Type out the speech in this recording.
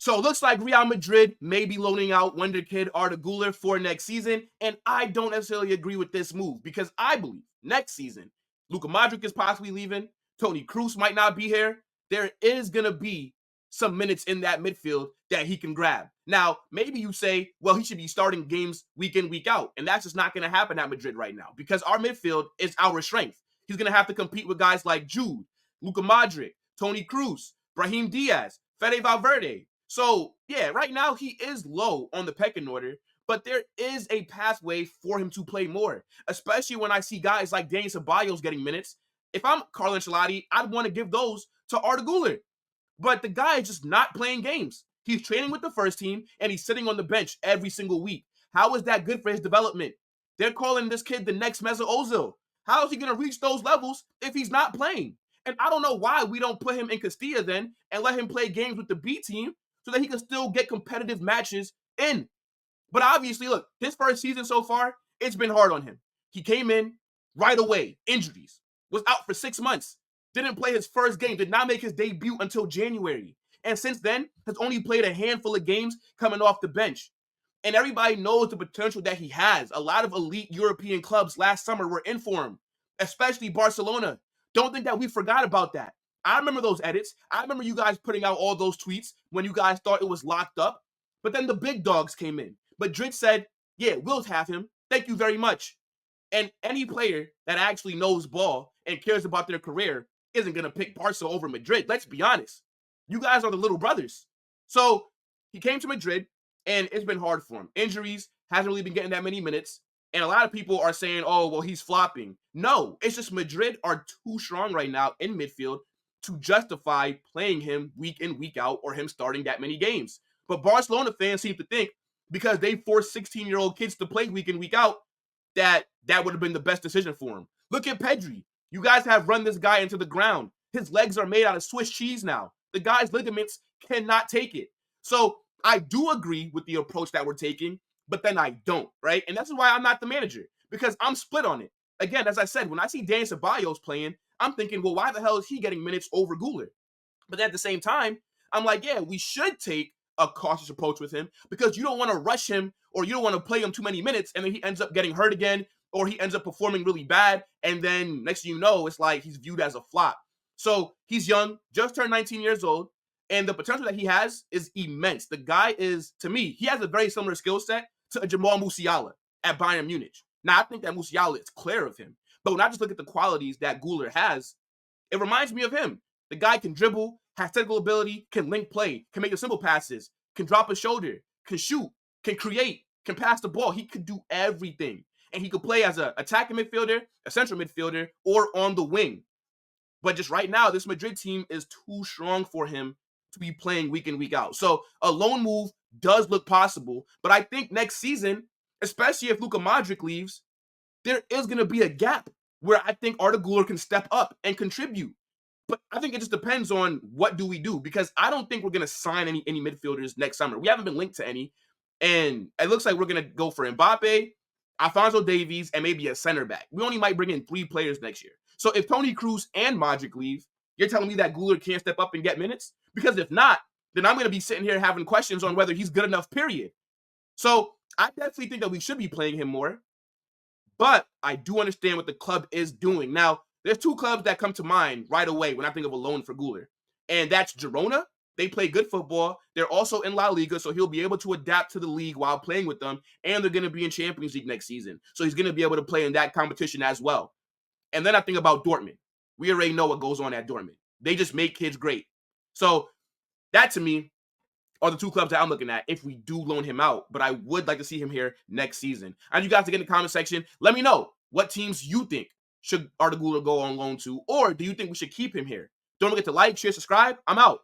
So it looks like Real Madrid may be loaning out wonder kid Arda Güler for next season, and I don't necessarily agree with this move because I believe next season Luka Modric is possibly leaving, Toni Kroos might not be here. There is going to be some minutes in that midfield that he can grab. Now, maybe you say, well, he should be starting games week in, week out, and that's just not going to happen at Madrid right now because our midfield is our strength. He's going to have to compete with guys like Jude, Luka Modric, Toni Kroos, Brahim Díaz, Fede Valverde. So, yeah, right now he is low on the pecking order, but there is a pathway for him to play more, especially when I see guys like Dani Ceballos getting minutes. If I'm Carlo Ancelotti, I'd want to give those to Arda Güler. But the guy is just not playing games. He's training with the first team, and he's sitting on the bench every single week. How is that good for his development? They're calling this kid the next Mesut Ozil. How is he going to reach those levels if he's not playing? And I don't know why we don't put him in Castilla then and let him play games with the B team so that he can still get competitive matches in. But obviously, look, his first season so far, it's been hard on him. He came in right away, injuries, was out for 6 months, didn't play his first game, did not make his debut until January. And since then, has only played a handful of games coming off the bench. And everybody knows the potential that he has. A lot of elite European clubs last summer were in for him, especially Barcelona. Don't think that we forgot about that. I remember those edits. I remember you guys putting out all those tweets when you guys thought it was locked up. But then the big dogs came in. Madrid said, yeah, we'll have him. Thank you very much. And any player that actually knows ball and cares about their career isn't going to pick Barca over Madrid. Let's be honest. You guys are the little brothers. So he came to Madrid, and it's been hard for him. Injuries, hasn't really been getting that many minutes. And a lot of people are saying, oh, well, he's flopping. No, it's just Madrid are too strong right now in midfield to justify playing him week in, week out, or him starting that many games. But Barcelona fans seem to think because they forced 16-year-old kids to play week in, week out, that would have been the best decision for him. Look at Pedri. You guys have run this guy into the ground. His legs are made out of Swiss cheese now. The guy's ligaments cannot take it. So I do agree with the approach that we're taking, but then I don't, right? And that's why I'm not the manager, because I'm split on it. Again, as I said, when I see Dani Ceballos playing, I'm thinking, well, why the hell is he getting minutes over Guler? But at the same time, I'm like, yeah, we should take a cautious approach with him because you don't want to rush him or you don't want to play him too many minutes and then he ends up getting hurt again or he ends up performing really bad. And then next thing you know, it's like he's viewed as a flop. So he's young, just turned 19 years old, and the potential that he has is immense. The guy is, to me, he has a very similar skill set to a Jamal Musiala at Bayern Munich. Now, I think that Musiala is clear of him. But when I just look at the qualities that Guler has, it reminds me of him. The guy can dribble, has technical ability, can link play, can make the simple passes, can drop a shoulder, can shoot, can create, can pass the ball. He could do everything. And he could play as an attacking midfielder, a central midfielder, or on the wing. But just right now, this Madrid team is too strong for him to be playing week in, week out. So a loan move does look possible. But I think next season, especially if Luka Modric leaves, there is going to be a gap where I think Arda Güler can step up and contribute. But I think it just depends on what do we do, because I don't think we're going to sign any midfielders next summer. We haven't been linked to any. And it looks like we're going to go for Mbappe, Alphonso Davies, and maybe a center back. We only might bring in 3 players next year. So if Toni Kroos and Modric leave, you're telling me that Guler can't step up and get minutes? Because if not, then I'm going to be sitting here having questions on whether he's good enough, period. So I definitely think that we should be playing him more. But I do understand what the club is doing. Now, there's 2 clubs that come to mind right away when I think of a loan for Guler. And that's Girona. They play good football. They're also in La Liga, so he'll be able to adapt to the league while playing with them. And they're going to be in Champions League next season. So he's going to be able to play in that competition as well. And then I think about Dortmund. We already know what goes on at Dortmund. They just make kids great. So that, to me, are the 2 clubs that I'm looking at if we do loan him out. But I would like to see him here next season. I want you guys to get in the comment section. Let me know what teams you think should Arda Güler go on loan to, or do you think we should keep him here? Don't forget to like, share, subscribe. I'm out.